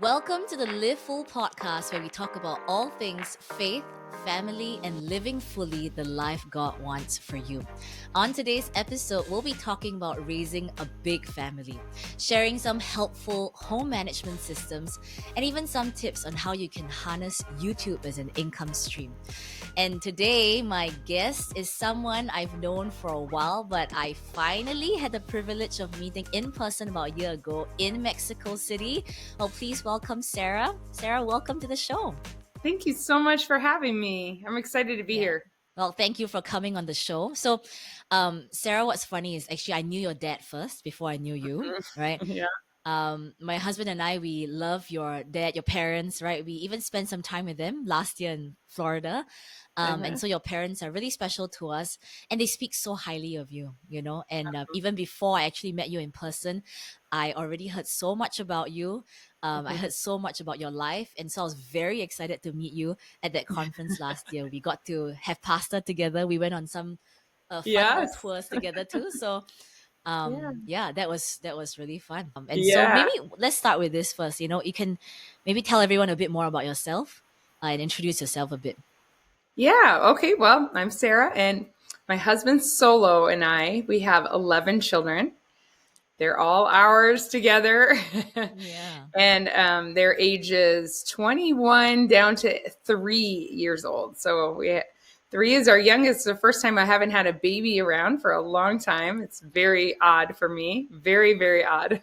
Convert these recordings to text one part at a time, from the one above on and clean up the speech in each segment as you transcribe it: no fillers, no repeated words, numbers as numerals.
Welcome to the Live Full podcast, where we talk about all things faith, family, and living fully the life God wants for you. On today's episode, we'll be talking about raising a big family, sharing some helpful home management systems, and even some tips on how you can harness YouTube as an income stream. And today, my guest is someone I've known for a while, but I finally had the privilege of meeting in person about a year ago in Mexico City. Oh, please welcome Sarah. Sarah, welcome to the show. Thank you so much for having me. I'm excited to be here. Well, thank you for coming on the show. So, Sarah, what's funny is actually I knew your dad first before I knew you, right? Yeah. My husband and I, we love your dad, your parents, right? We even spent some time with them last year in Florida. And so your parents are really special to us, and they speak so highly of you, and even before I actually met you in person, I already heard so much about you. I heard so much about your life, and so I was very excited to meet you at that conference last year. We got to have pasta together. We went on some fun little Yes. tours together too. So that was really fun. So Yeah. maybe let's start with this first. You can maybe tell everyone a bit more about yourself and introduce yourself a bit. Yeah. Okay. Well, I'm Sarah, and my husband Solo and we have 11 children. They're all ours together. Yeah. And their ages 21 down to 3 years old. So 3 is our youngest. The first time I haven't had a baby around for a long time. It's very odd for me. Very, very odd.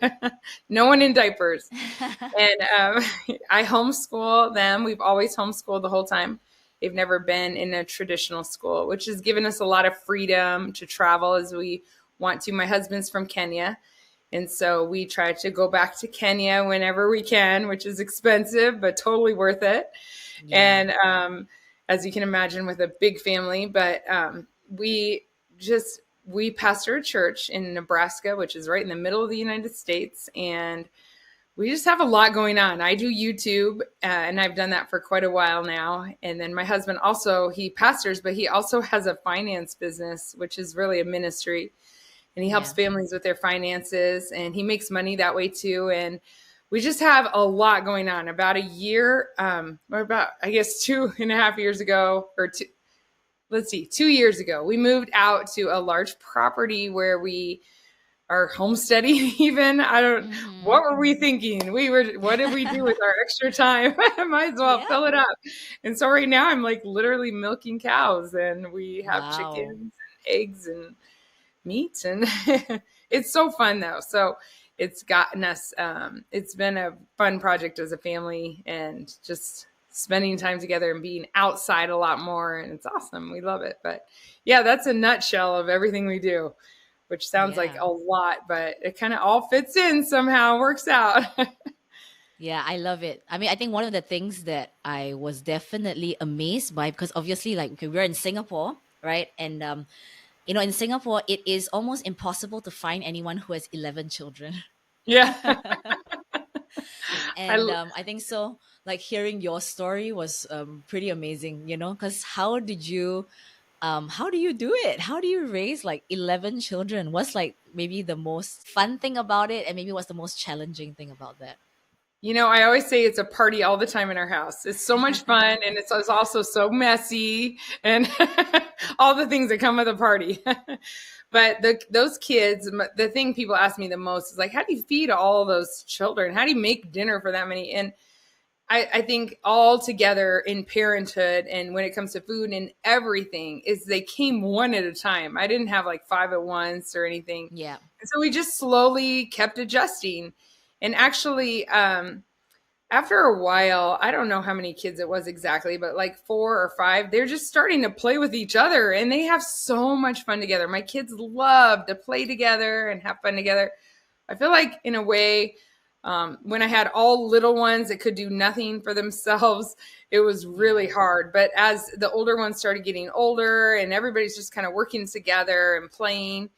No one in diapers. And I homeschool them. We've always homeschooled the whole time. They've never been in a traditional school, which has given us a lot of freedom to travel as we want to. My husband's from Kenya. And so we try to go back to Kenya whenever we can, which is expensive, but totally worth it. Yeah. And as you can imagine, with a big family, but we pastor a church in Nebraska, which is right in the middle of the United States. And we just have a lot going on. I do YouTube, and I've done that for quite a while now. And then my husband also, he pastors, but he also has a finance business, which is really a ministry. And he helps families with their finances, and he makes money that way too. And we just have a lot going on. About a year, or about, I guess, 2.5 years ago, or 2 years ago, we moved out to a large property where we are homesteading even. What were we thinking? What did we do with our extra time? Might as well fill it up. And so right now I'm like literally milking cows, and we have chickens and eggs and meat, and it's so fun though. So it's gotten us, it's been a fun project as a family, and just spending time together and being outside a lot more. And it's awesome. We love it. But yeah, that's a nutshell of everything we do, which sounds like a lot, but it kind of all fits in somehow, works out. Yeah, I love it. I mean, I think one of the things that I was definitely amazed by, because obviously, like, okay, we're in Singapore, right? And, in Singapore, it is almost impossible to find anyone who has 11 children. Yeah. And I think so, like, hearing your story was pretty amazing, because how do you do it? How do you raise like 11 children? What's like maybe the most fun thing about it, and maybe what's the most challenging thing about that? I always say it's a party all the time in our house. It's so much fun, and it's also so messy, and all the things that come with a party. But those kids, the thing people ask me the most is like, how do you feed all those children? How do you make dinner for that many? And I think all together in Parenthood, and when it comes to food and everything, is they came one at a time. I didn't have like 5 at once or anything. Yeah. And so we just slowly kept adjusting. And actually, after a while, I don't know how many kids it was exactly, but like 4 or 5, they're just starting to play with each other, and they have so much fun together. My kids love to play together and have fun together. I feel like in a way, when I had all little ones that could do nothing for themselves, it was really hard. But as the older ones started getting older and everybody's just kind of working together and playing,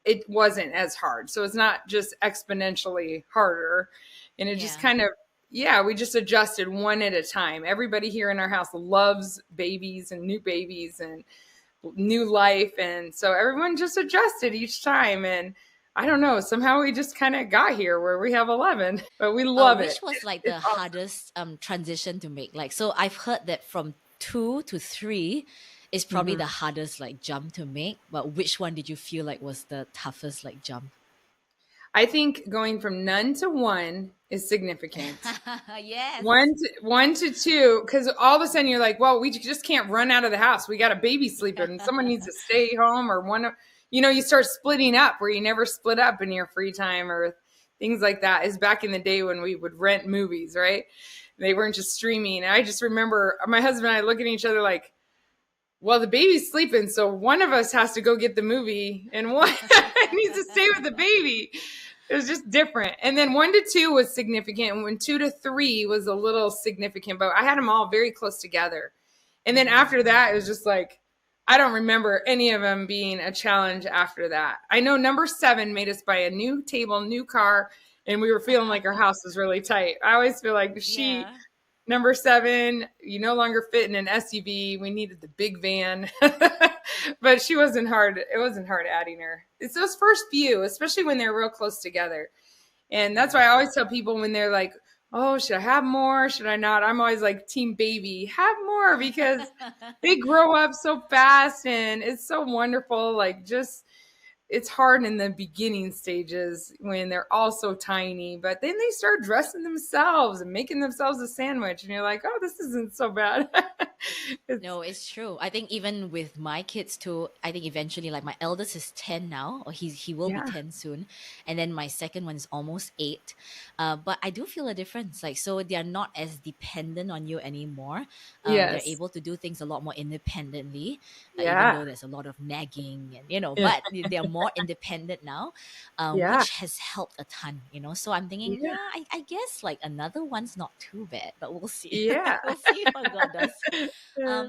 it wasn't as hard. So it's not just exponentially harder. And it just kind of, we just adjusted one at a time. Everybody here in our house loves babies and new life. And so everyone just adjusted each time. And I don't know. Somehow we just kind of got here where we have 11, but we love it. Which was like It's the awesome. hardest transition to make? Like, so I've heard that from 2 to 3 is probably Mhm. the hardest like jump to make. But which one did you feel like was the toughest like jump? I think going from none to one is significant. Yes. One to two, because all of a sudden you're like, well, we just can't run out of the house. We got a baby sleeping, and someone needs to stay home, or you start splitting up where you never split up in your free time or things like that. Is back in the day when we would rent movies, right? They weren't just streaming. And I just remember my husband and I looking at each other like, well, the baby's sleeping, so one of us has to go get the movie, and one needs to stay with the baby. It was just different. And then 1 to 2 was significant. And when 2 to 3 was a little significant, but I had them all very close together. And then Mhm. after that, it was just like, I don't remember any of them being a challenge after that. I know number 7 made us buy a new table, new car, and we were feeling like our house was really tight. I always feel like Yeah. number 7, you no longer fit in an SUV. We needed the big van. But she wasn't hard. It wasn't hard adding her. It's those first few, especially when they're real close together. And that's why Yeah. I always tell people when they're like, oh, should I have more? Should I not? I'm always like, team baby, have more, because they grow up so fast and it's so wonderful. Like, just it's hard in the beginning stages when they're all so tiny, but then they start dressing themselves and making themselves a sandwich, and you're like, oh, this isn't so bad. It's No, it's true. I think even with my kids too, I think eventually like my eldest is 10 now, or he will be yeah, 10 soon. And then my second one is almost 8. But I do feel a difference. Like, so they're not as dependent on you anymore. They're yes, able to do things a lot more independently, even yeah, though there's a lot of nagging and, yeah, but they're more independent now, yeah, which has helped a ton. So I'm thinking, yeah, yeah, I guess like another one's not too bad, but we'll see. yeah. We'll see what God does. Yeah.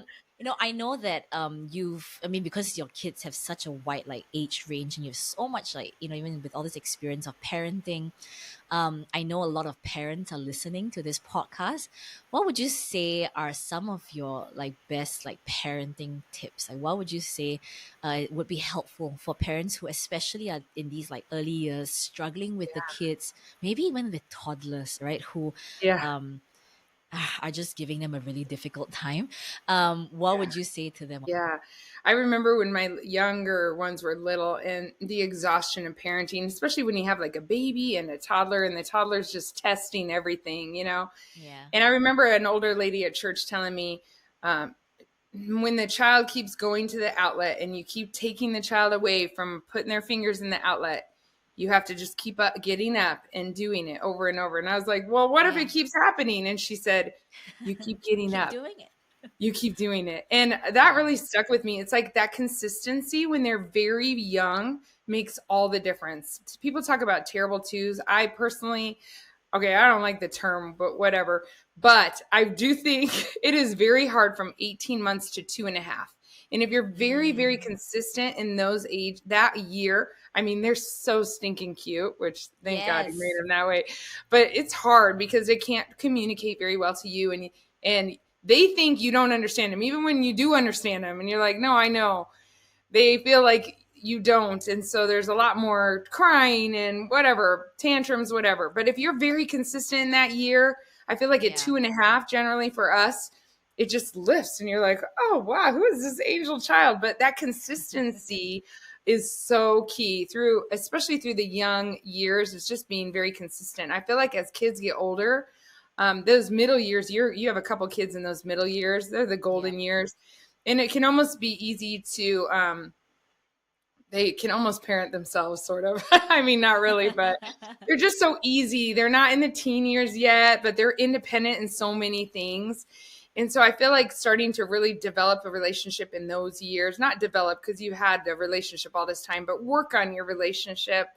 I know that I mean, because your kids have such a wide like age range and you have so much like, even with all this experience of parenting, I know a lot of parents are listening to this podcast. What would you say are some of your like best like parenting tips? Like, what would you say would be helpful for parents who especially are in these like early years struggling with the kids, maybe even with toddlers, right? Who Yeah. um, are just giving them a really difficult time. What Yeah. would you say to them? Yeah. I remember when my younger ones were little and the exhaustion of parenting, especially when you have like a baby and a toddler and the toddler's just testing everything. Yeah. And I remember an older lady at church telling me, um, when the child keeps going to the outlet and you keep taking the child away from putting their fingers in the outlet, you have to just keep up getting up and doing it over and over. And I was like, well, what if Yeah. it keeps happening? And she said, you keep getting Keep up, doing it. you keep doing it. And that Yeah. really stuck with me. It's like that consistency when they're very young makes all the difference. People talk about terrible twos. I personally, okay, I don't like the term, but whatever. But I do think it is very hard from 18 months to 2.5. And if you're very, very Mm, consistent in those age that year, I mean, they're so stinking cute, which thank God he made yes. them that way. But it's hard because they can't communicate very well to you, and they think you don't understand them, even when you do understand them, and you're like, no, I know. They feel like you don't, and so there's a lot more crying and whatever, tantrums, whatever. But if you're very consistent in that year, I feel like at Yeah. 2.5 generally for us, it just lifts and you're like, oh wow, who is this angel child? But that consistency is so key through, especially through the young years. It's just being very consistent. I feel like as kids get older, those middle years, you have a couple kids in those middle years, they're the Yeah. golden years, and it can almost be easy to they can almost parent themselves, sort of. I mean, not really, but they're just so easy. They're not in the teen years yet, but they're independent in so many things. And so I feel like starting to really develop a relationship in those years, not develop because you had a relationship all this time, but work on your relationship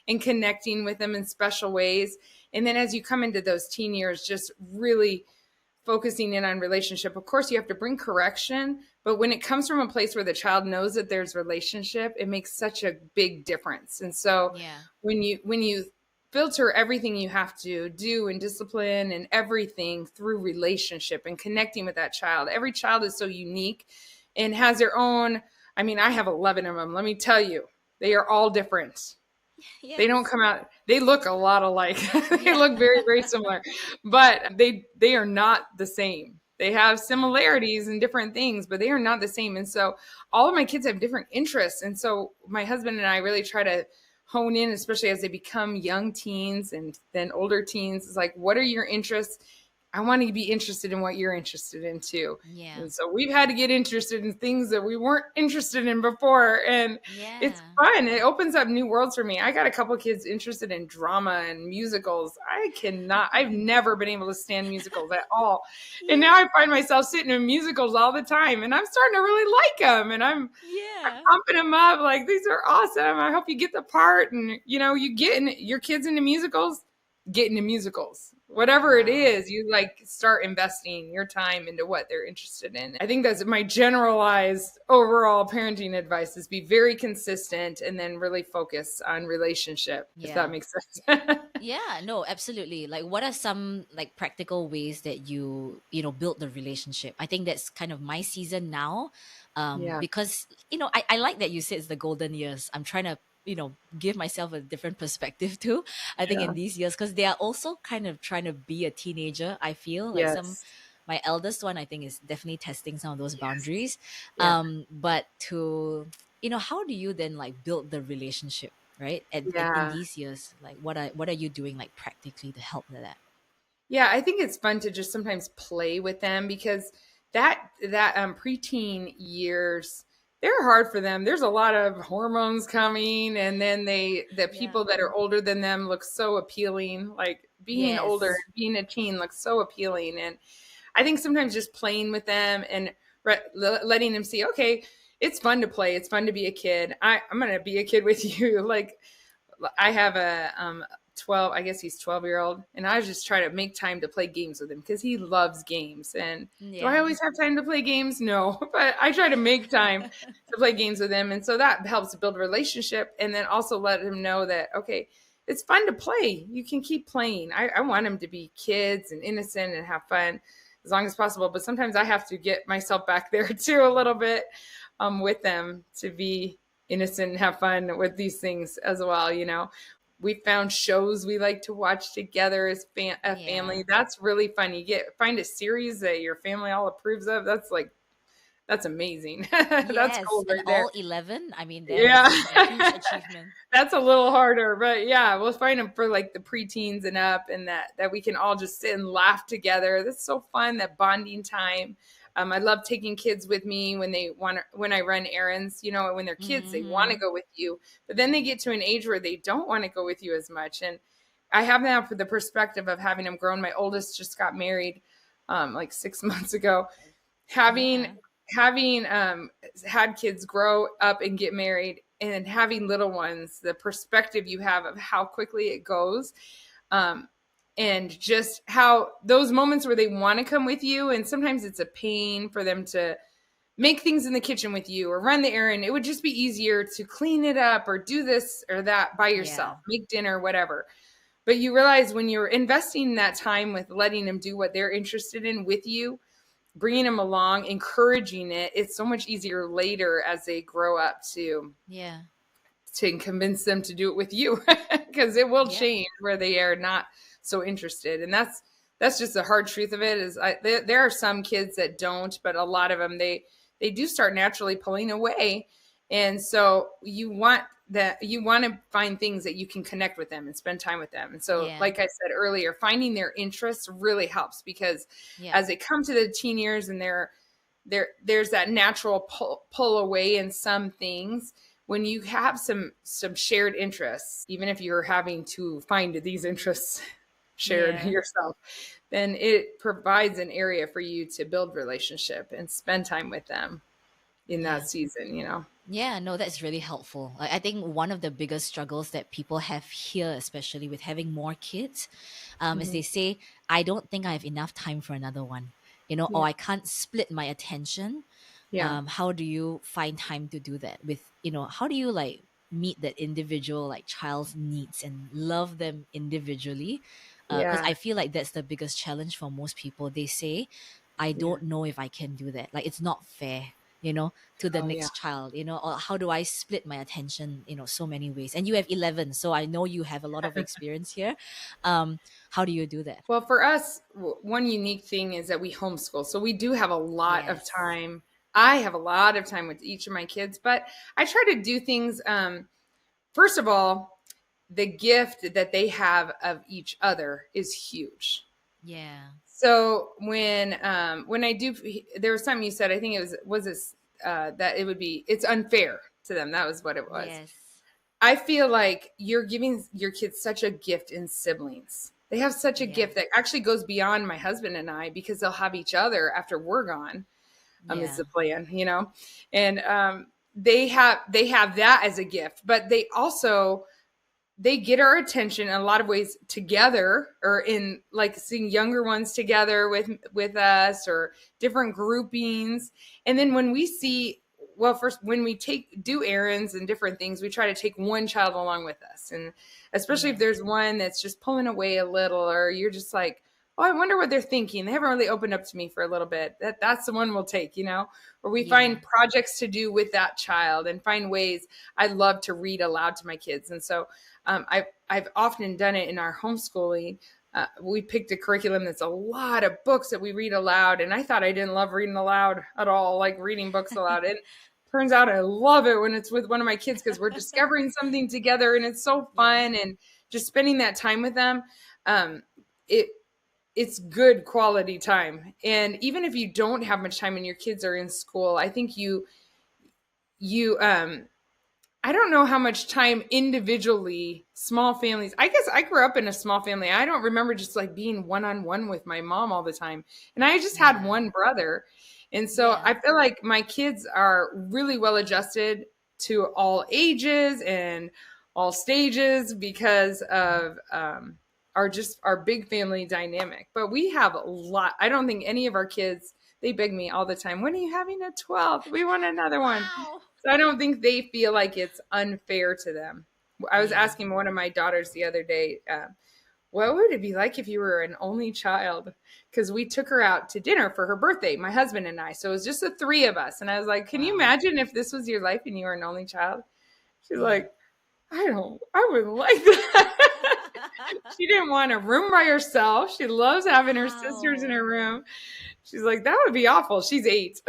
and connecting with them in special ways. And then as you come into those teen years, just really focusing in on relationship. Of course, you have to bring correction, but when it comes from a place where the child knows that there's relationship, it makes such a big difference. And so Yeah. when you filter everything you have to do and discipline and everything through relationship and connecting with that child, every child is so unique and has their own. I mean, I have 11 of them. Let me tell you, they are all different. They don't Yes. come out. They look a lot alike. They Yeah. look very, very similar, but they are not the same. They have Yeah. similarities in different things, but they are not the same. And so all of my kids have different interests. And so my husband and I really try to hone in, especially as they become young teens and then older teens. It's like, what are your interests? I want to be interested in what you're interested in too. Yeah. And so we've had to get interested in things that we weren't interested in before. And it's Yeah. fun. It opens up new worlds for me. I got a couple of kids interested in drama and musicals. I've never been able to stand musicals at all. And now Yeah. I find myself sitting in musicals all the time and I'm starting to really like them. And I'm Yeah. pumping them up like these are awesome. I hope you get the part. And you get your kids into musicals, get into musicals. Whatever it Wow. is, you like start investing your time into what they're interested in. I think that's my generalized overall parenting advice is be very consistent and then really focus on relationship, if that Yeah. makes sense. Yeah, no, absolutely. Like what are some like practical ways that you build the relationship? I think that's kind of my season now. Yeah. Because I like that you said it's the golden years. I'm trying to, give myself a different perspective too. I think in Yeah. these years, because they are also kind of trying to be a teenager, I feel. Like Yes. my eldest one, I think, is definitely testing some of those Yes. boundaries. Yeah. But how do you then like build the relationship? Right, and in Yeah. these years, like what are you doing like practically to help with that? Yeah, I think it's fun to just sometimes play with them because that preteen years, they're hard for them. There's a lot of hormones coming, and then the Yeah. people that are older than them look so appealing. Like being older, Yes. being a teen looks so appealing, and I think sometimes just playing with them and letting them see, okay, it's fun to play. It's fun to be a kid. I'm gonna be a kid with you. Like I have a 12, I guess he's 12-year-old, and I was just trying to make time to play games with him because he loves games. And do I Yeah. always have time to play games? No, but I try to make time to play games with him. And so that helps build a relationship and then also let him know that, okay, it's fun to play. You can keep playing. I want him to be kids and innocent and have fun as long as possible. But sometimes I have to get myself back there too a little bit with them to be innocent and have fun with these things as well. We found shows we like to watch together as a Yeah. family. That's really fun. Find a series that your family all approves of. That's amazing. That's Yes, cool and right there. all 11, I mean, that Yeah. is a huge achievement. That's a little harder, but yeah, we'll find them for like the preteens and up, and that we can all just sit and laugh together. That's so fun. That bonding time. I love taking kids with me when I run errands. When they're kids, they want to Mm-hmm. go with you, but then they get to an age where they don't want to go with you as much. And I have now for the perspective of having them grown. My oldest just got married, like 6 months ago. Having Yeah. having had kids grow up and get married and having little ones, the perspective you have of how quickly it goes, um, and just how those moments where they want to come with you, and sometimes it's a pain for them to make things in the kitchen with you or run the errand. It would just be easier to clean it up or do this or that by Yeah. yourself, make dinner, whatever. But you realize when you're investing that time with letting them do what they're interested in with you, bringing them along, encouraging it, it's so much easier later as they grow up Yeah. to convince them to do it with you because it will Yep. change where they are not so interested. And that's just the hard truth of it is there are some kids that don't, but a lot of them they do start naturally pulling away. And so you want to find things that you can connect with them and spend time with them. And so Yeah. like I said earlier, finding their interests really helps because Yep. as they come to the teen years and there's that natural pull away in some things. When you have some shared interests, even if you're having to find these interests shared Yeah. yourself, then it provides an area for you to build relationship and spend time with them in Yeah. that season. Yeah, no, that's really helpful. Like, I think one of the biggest struggles that people have here, especially with having more kids, is Mhm. they say, I don't think I have enough time for another one, or Yeah. I can't split my attention. Yeah. How do you find time to do that how do you like meet that individual like child's needs and love them individually? Because Yeah. I feel like that's the biggest challenge for most people. They say, I Yeah. don't know if I can do that. Like, it's not fair. to the Oh yeah. next child, or how do I split my attention, so many ways. And you have 11, so I know you have a lot of experience here. How do you do that? Well, for us, one unique thing is that we homeschool. So we do have a lot of Yes. time. I have a lot of time with each of my kids, but I try to do things. First of all, the gift that they have of each other is huge. Yeah. So when I do, there was something you said. I think it was this that it would be it's unfair to them. That was what it was. Yes. I feel like you're giving your kids such a gift in siblings. They have such a Yeah. gift that actually goes beyond my husband and I because they'll have each other after we're gone. Is Yeah. the plan, and they have that as a gift, but they get our attention in a lot of ways together, or in like seeing younger ones together with us, or different groupings. And then when we see, well, first when we do errands and different things, we try to take one child along with us. And especially Yeah. if there's one that's just pulling away a little, or you're just like, oh, I wonder what they're thinking, they haven't really opened up to me for a little bit, that's the one we'll take, or we Yeah. find projects to do with that child, and find ways. I love to read aloud to my kids. And so I've often done it in our homeschooling. We picked a curriculum that's a lot of books that we read aloud, and I thought I didn't love reading aloud at all, like reading books aloud. And turns out I love it when it's with one of my kids, because we're discovering something together, and it's so Yeah. fun, and just spending that time with them. Um, it it's good quality time. And even if you don't have much time and your kids are in school, I think you I don't know how much time individually, small families. I guess I grew up in a small family. I don't remember just like being one-on-one with my mom all the time. And I just had Yeah. one brother. And so Yeah. I feel like my kids are really well adjusted to all ages and all stages because of our big family dynamic. But we have a lot. I don't think any of our kids, they beg me all the time, when are you having a 12th? We want another one. Wow. So I don't think they feel like it's unfair to them. I was Yeah. asking one of my daughters the other day, what would it be like if you were an only child? Because we took her out to dinner for her birthday, my husband and I. So it was just the three of us. And I was like, can you Wow. imagine if this was your life and you were an only child? She's Yeah. like, I wouldn't like that. She didn't want a room by herself. She loves having her sisters in Wow. her room. She's like, that would be awful. She's 8.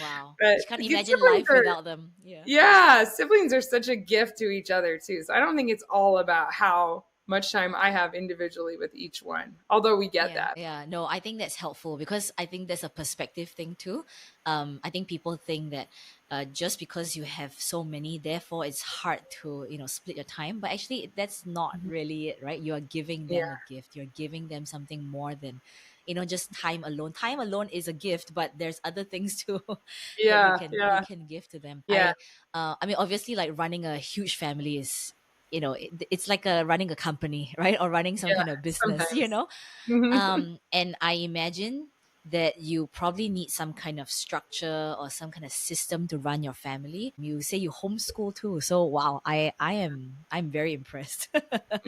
Wow. But She can't kids, imagine siblings life are, without them. Yeah. yeah, siblings are such a gift to each other too. So I don't think it's all about how much time I have individually with each one, although we get Yeah, that. yeah. No, I think that's helpful because I think there's a perspective thing too. I think people think that just because you have so many, therefore it's hard to, split your time. But actually, that's not Mhm. really it, right? You are giving Yeah, them a gift. You're giving them something more than, just time alone. Time alone is a gift, but there's other things too that you yeah, can you yeah, can give to them. yeah, I mean, obviously, like running a huge family is, it's like running a company, right? Or running some yeah. kind of business, Sometimes. and I imagine that you probably need some kind of structure or some kind of system to run your family. You say you homeschool too, so wow, I'm very impressed.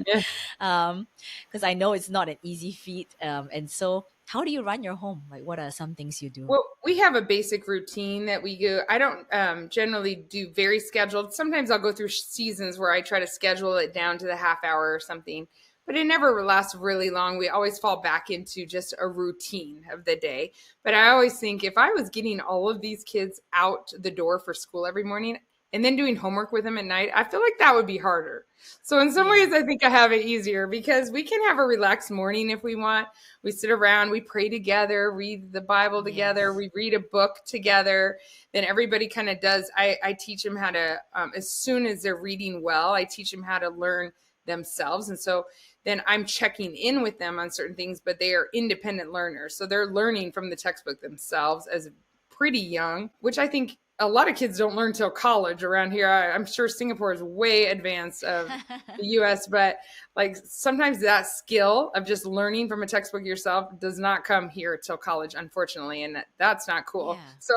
Yeah. Because I know it's not an easy feat. And so, how do you run your home? Like, what are some things you do? Well, we have a basic routine that we go. I don't generally do very scheduled. Sometimes I'll go through seasons where I try to schedule it down to the half hour or something, but it never lasts really long. We always fall back into just a routine of the day. But I always think if I was getting all of these kids out the door for school every morning and then doing homework with them at night, I feel like that would be harder. So in some Yeah. ways, I think I have it easier because we can have a relaxed morning if we want. We sit around, we pray together, read the Bible together, Yes. we read a book together. Then everybody kind of does. I teach them how to, as soon as they're reading well, I teach them how to learn themselves. And so then I'm checking in with them on certain things, but they are independent learners. So they're learning from the textbook themselves as pretty young, which I think a lot of kids don't learn till college around here. I'm sure Singapore is way advanced of the US, but like sometimes that skill of just learning from a textbook yourself does not come here till college, unfortunately, and that's not cool. Yeah. So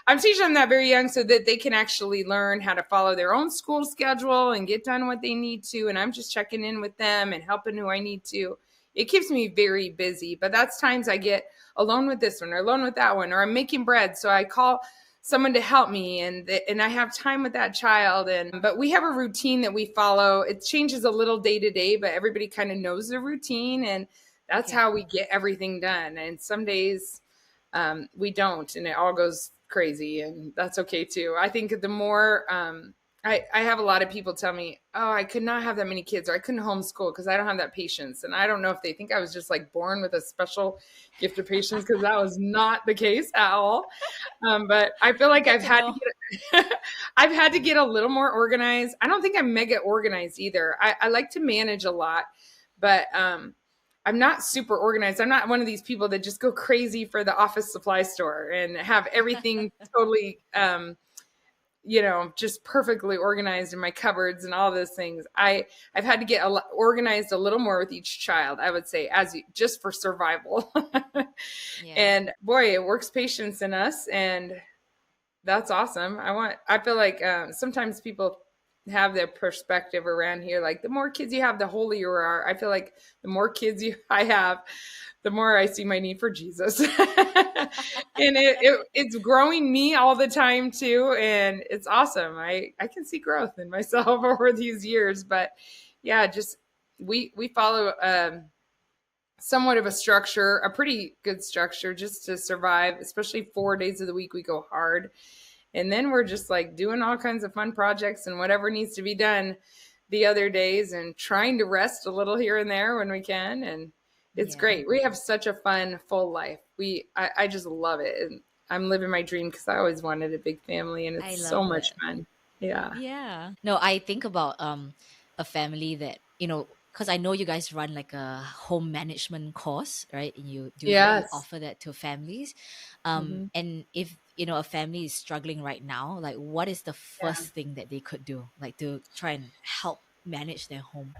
I'm teaching them that very young so that they can actually learn how to follow their own school schedule and get done what they need to. And I'm just checking in with them and helping who I need to. It keeps me very busy, but that's times I get alone with this one or alone with that one, or I'm making bread. So I call someone to help me, and I have time with that child. But we have a routine that we follow. It changes a little day to day, but everybody kind of knows the routine, and that's Okay. how we get everything done. And some days we don't, and it all goes crazy, and that's okay too. I think the more I have a lot of people tell me, oh, I could not have that many kids, or I couldn't homeschool because I don't have that patience. And I don't know if they think I was just like born with a special gift of patience, because that was not the case at all. But I feel like Good to know. I've had to get a little more organized. I don't think I'm mega organized either. I like to manage a lot, but I'm not super organized. I'm not one of these people that just go crazy for the office supply store and have everything totally, just perfectly organized in my cupboards and all those things. I've had to get organized a little more with each child, I would say, just for survival. Yeah. And boy, it works patience in us, and that's awesome. I feel like sometimes people have their perspective around here, like the more kids you have, the holier you are. I feel like the more kids I have, the more I see my need for Jesus. And it's growing me all the time too. And it's awesome. I can see growth in myself over these years. But yeah, just we follow somewhat of a structure, a pretty good structure, just to survive, especially 4 days of the week we go hard. And then we're just like doing all kinds of fun projects and whatever needs to be done the other days, and trying to rest a little here and there when we can. And it's Yeah. great. We have such a fun, full life. I just love it. And I'm living my dream because I always wanted a big family, and I it's so love much it. fun. Yeah. Yeah. No, I think about a family that, because I know you guys run like a home management course, right? And you do that, you Yes. offer that to families. Hmm. And if, a family is struggling right now, like what is the Yeah. first thing that they could do, like to try and help manage their home?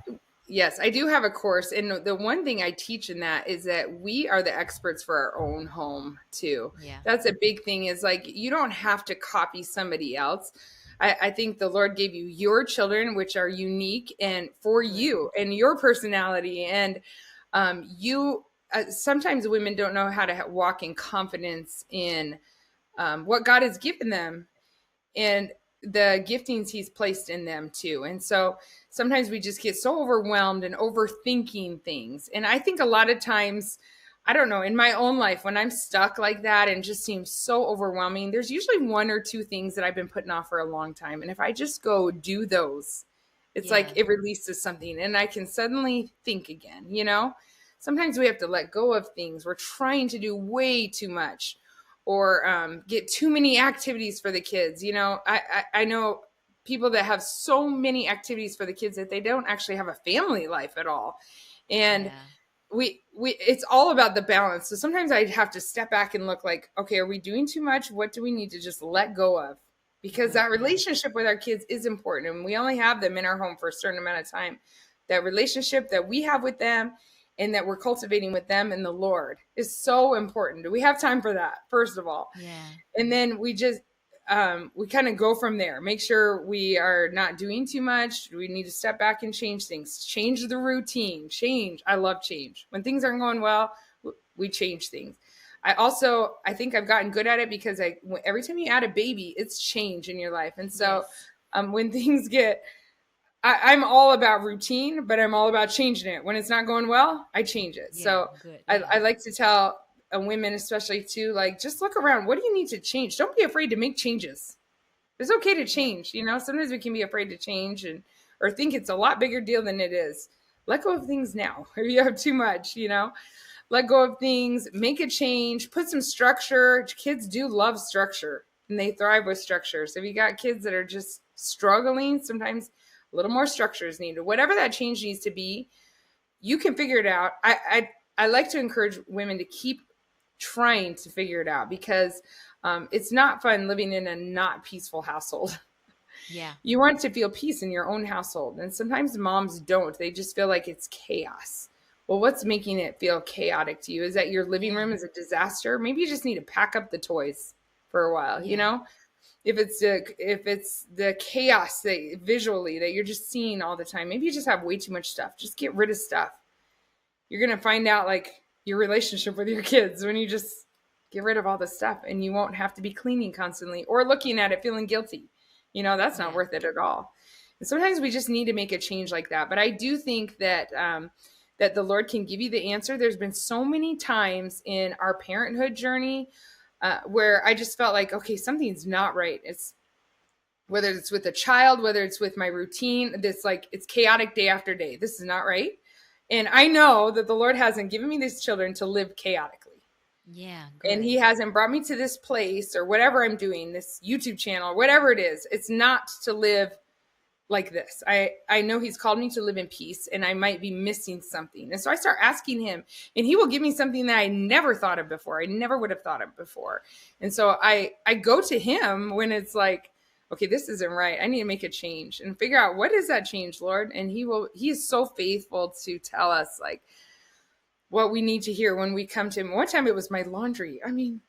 Yes, I do have a course. And the one thing I teach in that is that we are the experts for our own home too. Yeah. That's a big thing, is like, you don't have to copy somebody else. I think the Lord gave you your children, which are unique and for Good. you and your personality. And sometimes women don't know how to walk in confidence in what God has given them, and the giftings he's placed in them too. And so sometimes we just get so overwhelmed and overthinking things. And I think a lot of times, I don't know, in my own life, when I'm stuck like that and just seems so overwhelming, there's usually one or two things that I've been putting off for a long time. And if I just go do those, it's like Yeah. it releases something and I can suddenly think again. Sometimes we have to let go of things. We're trying to do way too much, or get too many activities for the kids. I know people that have so many activities for the kids that they don't actually have a family life at all. And Yeah. we it's all about the balance. So sometimes I have to step back and look like, okay, are we doing too much? What do we need to just let go of? Because Good. that Yeah. relationship with our kids is important, and we only have them in our home for a certain amount of time. That relationship that we have with them and that we're cultivating with them and the Lord is so important. Do we have time for that, first of all? Yeah. And then we kind of go from there. Make sure we are not doing too much. We need to step back and change things, change the routine. I love change. When things aren't going well, we change things. I think I've gotten good at it, because every time you add a baby, it's change in your life. And so Yes. when things I'm all about routine, but I'm all about changing it. When it's not going well, I change it. Yeah. So Good. I Yeah. like to tell women, especially too, like, just look around. What do you need to change? Don't be afraid to make changes. It's okay to Yeah. change. Sometimes we can be afraid to change, or think it's a lot bigger deal than it is. Let go of things now. If you have too much, let go of things, make a change, put some structure. Kids do love structure, and they thrive with structure. So if you got kids that are just struggling, sometimes a little more structure is needed. Whatever that change needs to be, you can figure it out. I like to encourage women to keep trying to figure it out, because it's not fun living in a not peaceful household. Yeah. You want to feel peace in your own household. And sometimes moms don't. They just feel like it's chaos. Well, what's making it feel chaotic to you? Is that your living Yeah. room is a disaster? Maybe you just need to pack up the toys for a while, Yeah. If it's the chaos that visually that you're just seeing all the time, maybe you just have way too much stuff. Just get rid of stuff. You're going to find out, like, your relationship with your kids when you just get rid of all this stuff and you won't have to be cleaning constantly or looking at it feeling guilty. That's not Yeah. worth it at all. And sometimes we just need to make a change like that. But I do think that that the Lord can give you the answer. There's been so many times in our parenthood journey where I just felt like, okay, something's not right. It's whether it's with a child, whether it's with my routine, it's chaotic day after day. This is not right. And I know that the Lord hasn't given me these children to live chaotically. Yeah, And good. he hasn't brought me to this place or whatever I'm doing, this YouTube channel, whatever it is. It's not to live like this. I know he's called me to live in peace, and I might be missing something. And so I start asking him, and he will give me something that I never thought of before. I never would have thought of before. And so I go to him when it's like, okay, this isn't right. I need to make a change and figure out what is that change, Lord? And he is so faithful to tell us like what we need to hear when we come to him. One time it was my laundry. I mean,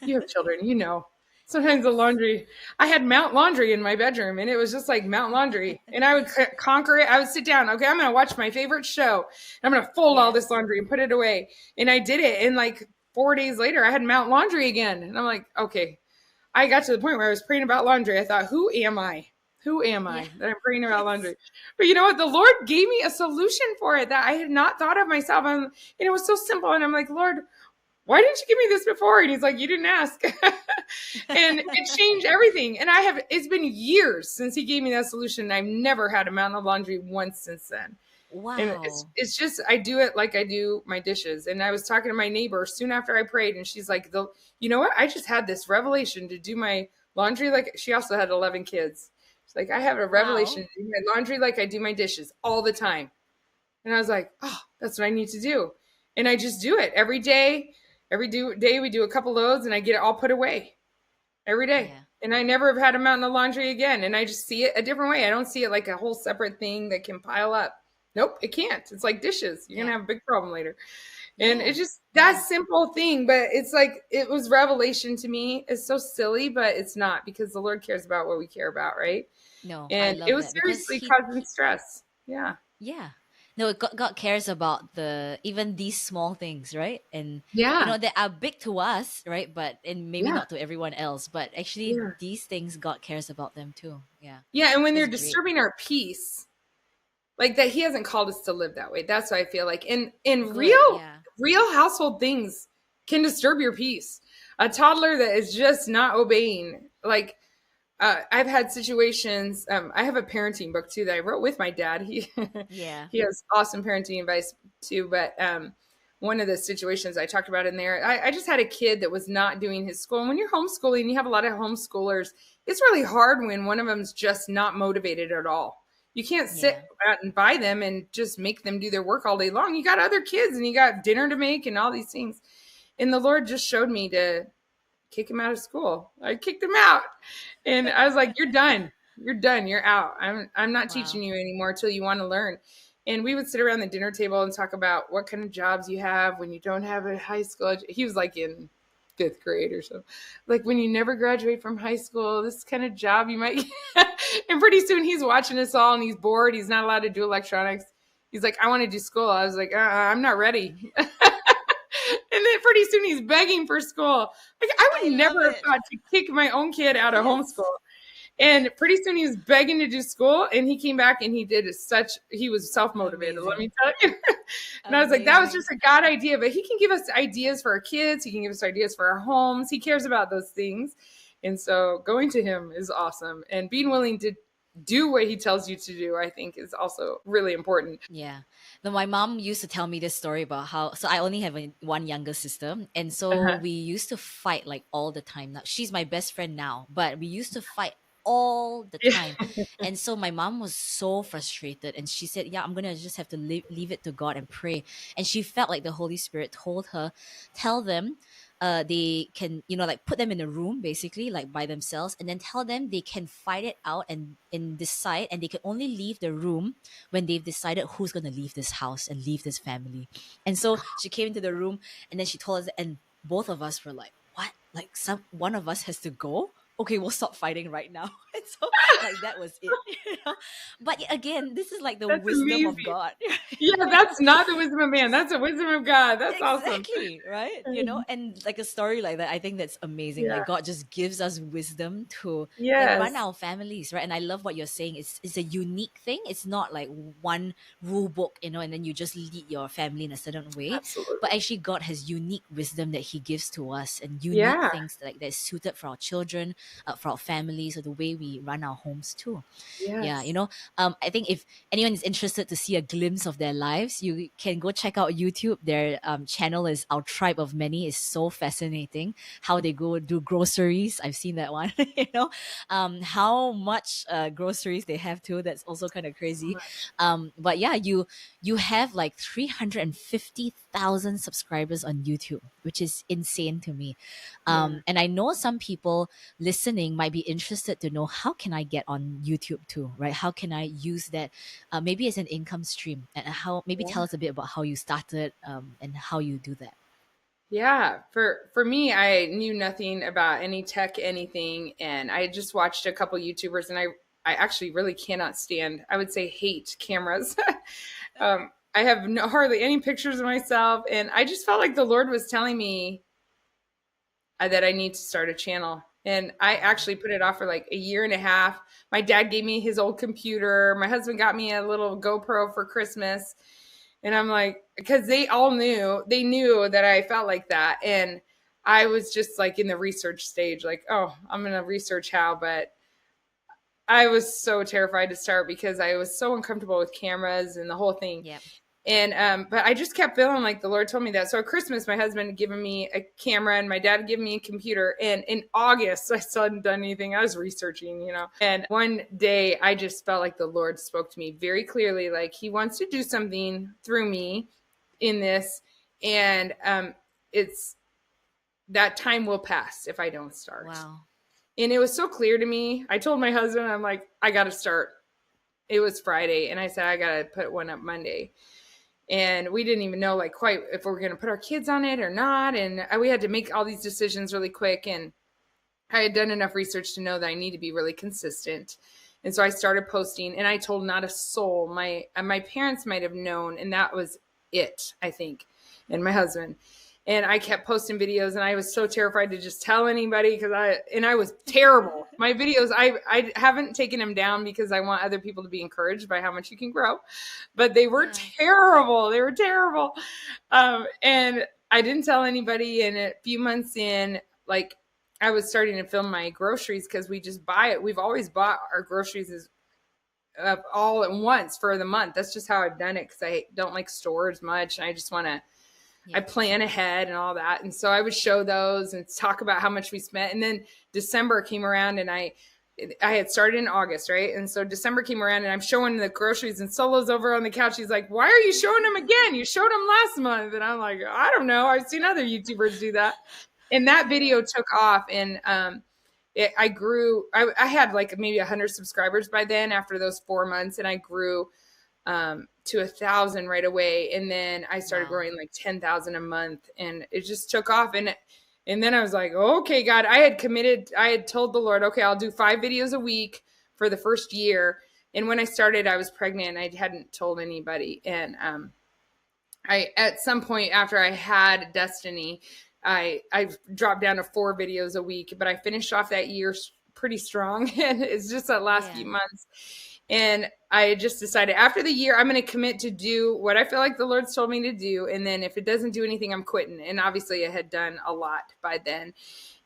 you have children. Sometimes the laundry, I had Mount Laundry in my bedroom, and it was just like Mount Laundry. And I would conquer it. I would sit down. Okay, I'm going to watch my favorite show. I'm going to fold all this laundry and put it away. And I did it. And like 4 days later, I had Mount Laundry again. And I'm like, okay. I got to the point where I was praying about laundry. I thought, who am I? Who am I that I'm praying about laundry? But you know what? The Lord gave me a solution for it that I had not thought of myself. And it was so simple. And I'm like, Lord, why didn't you give me this before? And he's like, you didn't ask. And it changed everything. And it's been years since he gave me that solution. I've never had a mountain of laundry once since then. Wow. And it's just, I do it like I do my dishes. And I was talking to my neighbor soon after I prayed, and she's like, you know what? I just had this revelation to do my laundry. Like, she also had 11 kids. She's like, I have a revelation to do my laundry like I do my dishes all the time. And I was like, oh, that's what I need to do. And I just do it every day. Every day we do a couple loads, and I get it all put away every day. Yeah. And I never have had a mountain of laundry again. And I just see it a different way. I don't see it like a whole separate thing that can pile up. Nope, it can't. It's like dishes. You're going to have a big problem later. And it's just that simple thing. But it's like, it was revelation to me. It's so silly, but it's not, because the Lord cares about what we care about, right? No, and I love it was that seriously causing stress. Yeah. Yeah. No, God cares about even these small things, right? And they are big to us, right? But maybe not to everyone else. But actually, these things, God cares about them too. Yeah. Yeah, and when they're disturbing our peace, like that, he hasn't called us to live that way. That's what I feel like. In real household things can disturb your peace. A toddler that is just not obeying, like. I've had situations. I have a parenting book too that I wrote with my dad. He has awesome parenting advice too. But one of the situations I talked about in there, I just had a kid that was not doing his school. And when you're homeschooling, you have a lot of homeschoolers. It's really hard when one of them's just not motivated at all. You can't sit out and by them and just make them do their work all day long. You got other kids and you got dinner to make and all these things. And the Lord just showed me to kick him out of school. I kicked him out. And I was like, you're done. You're done. You're out. I'm not teaching you anymore till you want to learn. And we would sit around the dinner table and talk about what kind of jobs you have when you don't have a high school. He was like in 5th grade or so. Like, when you never graduate from high school, this kind of job you might get. And pretty soon he's watching us all and he's bored. He's not allowed to do electronics. He's like, I want to do school. I was like, I'm not ready. And then pretty soon he's begging for school. Like, I would never have thought to kick my own kid out of homeschool. And pretty soon he was begging to do school, and he came back and he was self-motivated. Amazing. Let me tell you. And I was like, that was just a God idea, but he can give us ideas for our kids. He can give us ideas for our homes. He cares about those things. And so going to him is awesome. And being willing to do what he tells you to do, I think, is also really important. Yeah. Now, my mom used to tell me this story about so I only have one younger sister. And so we used to fight like all the time. Now, she's my best friend now, but we used to fight all the time. And so my mom was so frustrated, and she said, I'm gonna just have to leave it to God and pray. And she felt like the Holy Spirit told her, tell them they can, like, put them in a room basically, like by themselves, and then tell them they can fight it out and decide, and they can only leave the room when they've decided who's going to leave this house and leave this family. And so she came into the room, and then she told us, and both of us were like, what? Like, one of us has to go? okay, we'll stop fighting right now. And so like that was it. But again, this is like the That's wisdom of amazing. God. Yeah, that's not the wisdom of man. That's the wisdom of God. That's awesome. Exactly, right? And like a story like that, I think that's amazing. Yeah. Like God just gives us wisdom to like run Yes. our families, right? And I love what you're saying. It's a unique thing. It's not like one rule book, and then you just lead your family in a certain way. But Absolutely. actually God has unique wisdom that he gives to us, and unique Yeah. things like that's suited for our children, for our families, or the way we run our homes too. Yeah, Yes. I think if anyone is interested to see a glimpse of their lives, you can go check out YouTube. Their channel is Our Tribe of Many. Is so fascinating how they go do groceries. I've seen that one. How much groceries they have too. That's also kind of So crazy. much. But yeah, you have like 350,000 subscribers on YouTube, which is insane to me. Yeah. And I know some people listening might be interested to know, how can I get on YouTube too, right? How can I use that maybe as an income stream, and how maybe Yeah. tell us a bit about how you started, and how you do that. Yeah, for me, I knew nothing about any tech, anything, and I just watched a couple YouTubers, and I actually really cannot stand, I would say, hate cameras. I have hardly any pictures of myself, and I just felt like the Lord was telling me that I need to start a channel. And I Wow. actually put it off for like a year and a half. My dad gave me his old computer. My husband got me a little GoPro for Christmas. And I'm like, because they knew that I felt like that. And I was just like in the research stage, like, oh, I'm going to research how. But I was so terrified to start because I was so uncomfortable with cameras and the whole thing. Yep. And but I just kept feeling like the Lord told me that. So at Christmas, my husband had given me a camera and my dad had given me a computer. And in August, I still hadn't done anything. I was researching. And one day I just felt like the Lord spoke to me very clearly, like he wants to do something through me in this. And it's that time will pass if I don't start. Wow. And it was so clear to me. I told my husband, I'm like, I got to start. It was Friday. And I said, I got to put one up Monday. And we didn't even know like quite if we were going to put our kids on it or not. And we had to make all these decisions really quick. And I had done enough research to know that I need to be really consistent. And so I started posting, and I told not a soul. My parents might have known, and that was it, I think, and my husband. And I kept posting videos, and I was so terrified to just tell anybody because I was terrible. My videos, I haven't taken them down because I want other people to be encouraged by how much you can grow, but they were Yeah. terrible. They were terrible, and I didn't tell anybody. And a few months in, like I was starting to film my groceries because we just buy it. We've always bought our groceries as all at once for the month. That's just how I've done it because I don't like stores much. And I just want to, I Yep. plan ahead and all that. And so I would show those and talk about how much we spent. And then December came around and I had started in August, right? And so December came around and I'm showing the groceries and Solo's over on the couch. He's like, why are you showing them again? You showed them last month. And I'm like, I don't know. I've seen other YouTubers do that. And that video took off and I grew. I had like maybe 100 subscribers by then after those 4 months, and I grew to 1,000 right away. And then I started Wow. growing like 10,000 a month, and it just took off. And then I was like, okay, God, I had committed. I had told the Lord, okay, I'll do 5 videos a week for the first year. And when I started, I was pregnant. I hadn't told anybody, and I at some point after I had Destiny, I dropped down to 4 videos a week, but I finished off that year pretty strong. And it's just that last Yeah. few months. And I just decided after the year, I'm going to commit to do what I feel like the Lord's told me to do. And then if it doesn't do anything, I'm quitting. And obviously I had done a lot by then.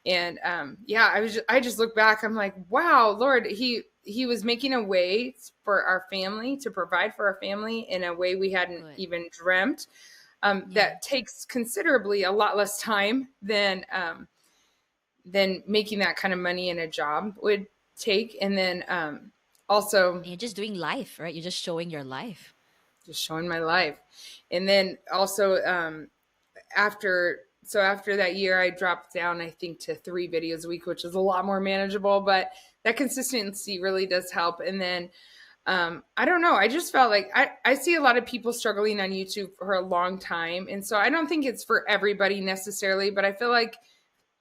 And yeah, I just look back. I'm like, wow, Lord, he was making a way for our family to provide for our family in a way we hadn't Good. even dreamt. Yeah. That takes considerably a lot less time than making that kind of money in a job would take. And then also And you're just doing life, right? You're just showing your life. just showing my life. And then also after that year, I dropped down, I think, to 3 videos a week, which is a lot more manageable, but that consistency really does help. And then I don't know. I just felt like I see a lot of people struggling on YouTube for a long time. And so I don't think it's for everybody necessarily, but I feel like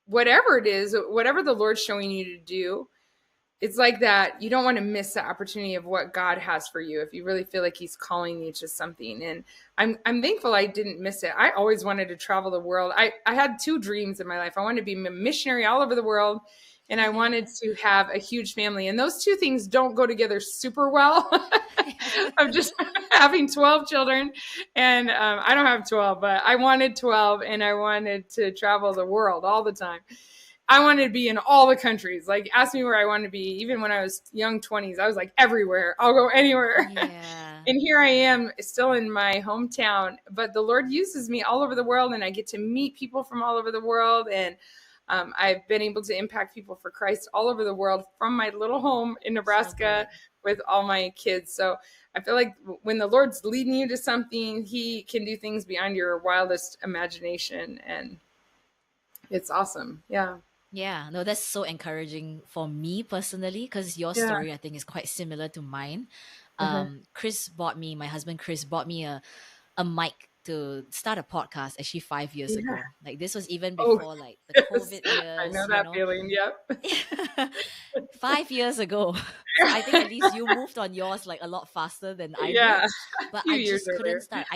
whatever it is, whatever the Lord's showing you to do, it's like that. You don't want to miss the opportunity of what God has for you if you really feel like he's calling you to something. And I'm thankful I didn't miss it. I always wanted to travel the world. I had two dreams in my life. I wanted to be a missionary all over the world, and I wanted to have a huge family. And those two things don't go together super well. I'm just having 12 children, and I don't have 12, but I wanted 12, and I wanted to travel the world all the time. I wanted to be in all the countries. Like, ask me where I wanted to be. Even when I was young 20s, I was like, everywhere. I'll go anywhere. Yeah. And here I am still in my hometown. But the Lord uses me all over the world, and I get to meet people from all over the world. And I've been able to impact people for Christ all over the world from my little home in Nebraska with all my kids. So I feel like when the Lord's leading you to something, he can do things beyond your wildest imagination. And it's awesome. Yeah. Yeah, no, that's so encouraging for me personally, because your Yeah. story, I think, is quite similar to mine. Uh-huh. My husband Chris bought me a mic to start a podcast actually 5 years Yeah. ago. Like, this was even Oh, before like the yes. COVID I know years, that feeling. Yep. 5 years ago. So I think at least you moved on yours like a lot faster than I did. Yeah. But A few I years just couldn't earlier. start.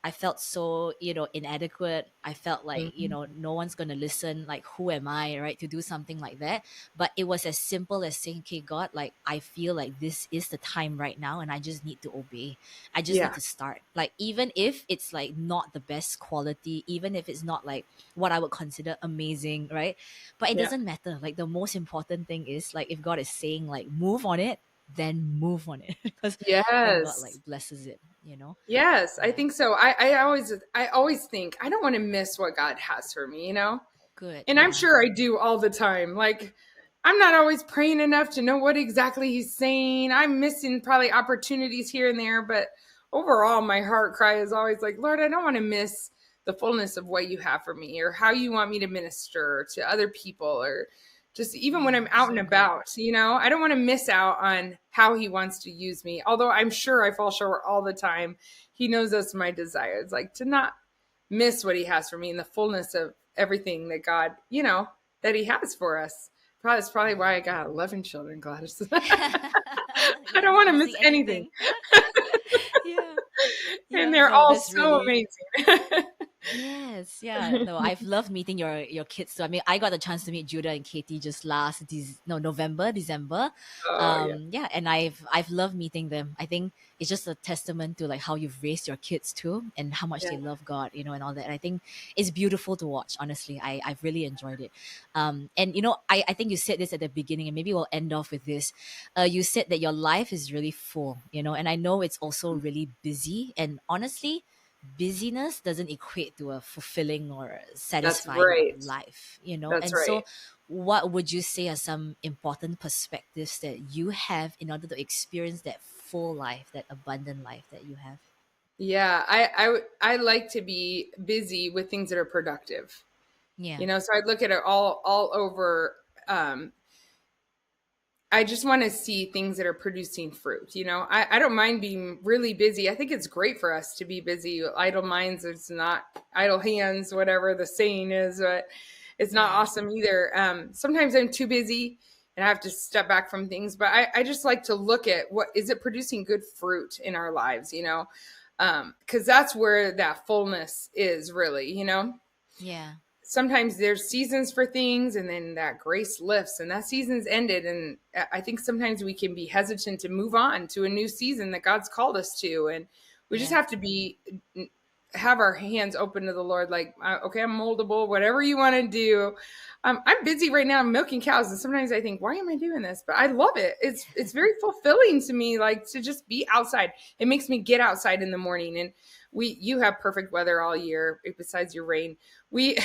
I felt so, inadequate. I felt like, Mhm. no one's going to listen. Like, who am I, right, to do something like that? But it was as simple as saying, okay, God, like, I feel like this is the time right now, and I just need to obey. I just need Yeah. to start. Like, even if it's like not the best quality, even if it's not like what I would consider amazing, right? But it Yeah. doesn't matter. Like, the most important thing is, like, if God is saying, like, move on it, then move on it. Because then God, like, Yes. blesses it. Yes, I Yeah. think so. I always think I don't want to miss what God has for me, Good. And I'm Yeah. sure I do all the time. Like, I'm not always praying enough to know what exactly he's saying. I'm missing probably opportunities here and there, but overall, my heart cry is always like, Lord, I don't want to miss the fullness of what you have for me or how you want me to minister to other people or just even when Yeah. I'm out and So good. about, I don't want to miss out on how he wants to use me. Although I'm sure I fall short all the time. He knows that's my desire. It's like to not miss what he has for me in the fullness of everything that God, that he has for us. That's probably why I got 11 children, Gladys. I Yeah, don't not want to miss missing anything. anything. Yeah. And Yeah. they're No, all that's so really. amazing. Yes, yeah. No, I've loved meeting your kids too. I mean, I got the chance to meet Judah and Katie just November, December. Oh, yeah. Yeah, and I've loved meeting them. I think it's just a testament to like how you've raised your kids too and how much Yeah. they love God, and all that. And I think it's beautiful to watch, honestly. I've really enjoyed it. And I think you said this at the beginning, and maybe we'll end off with this. You said that your life is really full, and I know it's also really busy. And honestly, busyness doesn't equate to a fulfilling or That's satisfying right. life. That's And so, right. what would you say are some important perspectives that you have in order to experience that full life, that abundant life that you have? Yeah. I like to be busy with things that are productive. Yeah. So I'd look at it all over. I just want to see things that are producing fruit. I don't mind being really busy. I think it's great for us to be busy. Idle minds is not idle hands, whatever the saying is, but it's not Yeah. awesome either. Sometimes I'm too busy and I have to step back from things, but I just like to look at what is it producing good fruit in our lives. Because that's where that fullness is really. Yeah. Sometimes there's seasons for things and then that grace lifts and that season's ended. And I think sometimes we can be hesitant to move on to a new season that God's called us to. And we just Yeah. have to have our hands open to the Lord. Like, okay, I'm moldable, whatever you want to do. I'm busy right now milking cows. And sometimes I think, why am I doing this? But I love it. It's very fulfilling to me, like to just be outside. It makes me get outside in the morning. And you have perfect weather all year besides your rain. We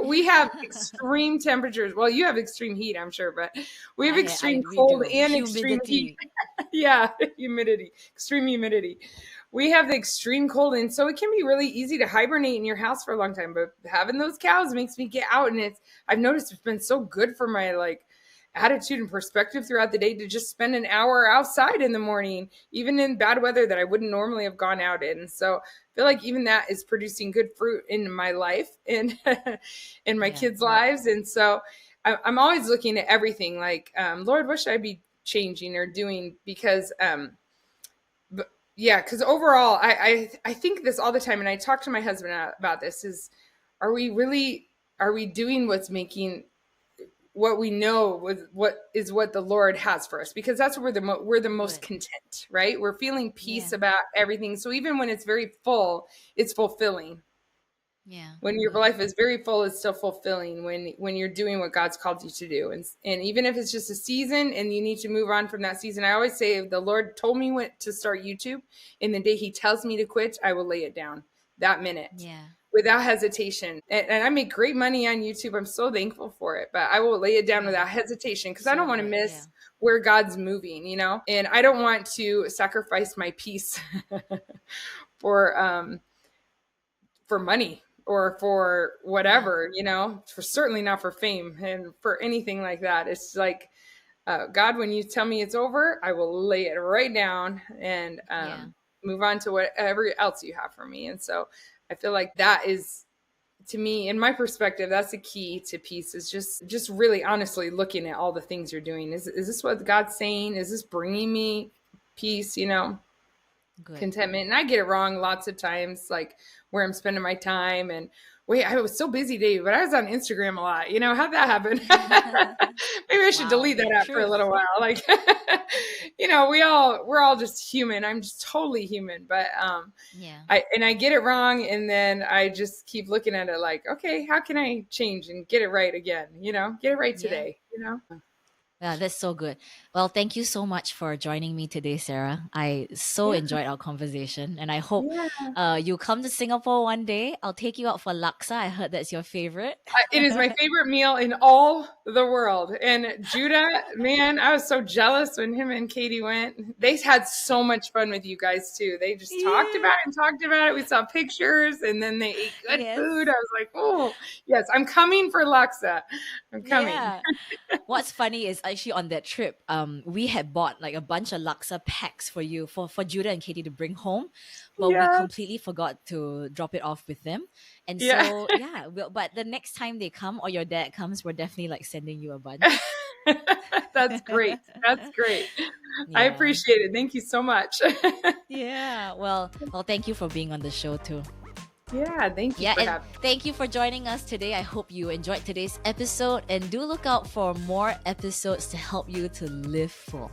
we have extreme temperatures. Well, you have extreme heat, I'm sure, but we have extreme We cold do and extreme heat. humidity. Yeah, humidity, extreme humidity. We have the extreme cold, and so it can be really easy to hibernate in your house for a long time. But having those cows makes me get out, and I've noticed it's been so good for my attitude and perspective throughout the day to just spend an hour outside in the morning, even in bad weather that I wouldn't normally have gone out in. So I feel like even that is producing good fruit in my life and in my kids' lives. And so I'm always looking at everything like, Lord, what should I be changing or doing? Because, because overall, I think this all the time. And I talk to my husband about this is, are we doing what's making what we know with what the Lord has for us? Because that's where we're the most content, right? We're feeling peace about everything. So even when it's very full, it's fulfilling. Yeah. When your life is very full, it's still fulfilling when you're doing what God's called you to do. And even if it's just a season and you need to move on from that season, I always say, if the Lord told me when to start YouTube, and the day he tells me to quit, I will lay it down that minute. Yeah. Without hesitation. And I make great money on YouTube. I'm so thankful for it, but I will lay it down without hesitation because I don't want to miss where God's moving, and I don't want to sacrifice my peace for money or for whatever, for certainly not for fame and for anything like that. It's like, God, when you tell me it's over, I will lay it right down and move on to whatever else you have for me. And so I feel like that is, to me, in my perspective, that's the key to peace, is just really honestly looking at all the things you're doing. Is this what God's saying? Is this bringing me peace, contentment? And I get it wrong lots of times, like where I'm spending my time. And wait, I was so busy today, but I was on Instagram a lot. How'd that happen? Maybe I should delete that app for a little while. Like, we're all just human. I'm just totally human, but I get it wrong, and then I just keep looking at it like, okay, how can I change and get it right again? Get it right today. Yeah, that's so good. Well, thank you so much for joining me today, Sarah. I so enjoyed our conversation, and I hope you come to Singapore one day. I'll take you out for laksa. I heard that's your favorite. It is my favorite meal in all the world. And Judah, man, I was so jealous when him and Katie went. They had so much fun with you guys too. They just talked about it. We saw pictures, and then they ate good food. I was like, oh, yes, I'm coming for laksa. I'm coming. Yeah. What's funny is actually on that trip, we had bought like a bunch of laksa packs for you, for Judah and Katie to bring home, but we completely forgot to drop it off with them. And so, but the next time they come or your dad comes, we're definitely like sending you a bunch. That's great. That's great. I appreciate it. Thank you so much. Well, thank you for being on the show too. Yeah, thank you. And thank you for joining us today. I hope you enjoyed today's episode, and do look out for more episodes to help you to live full.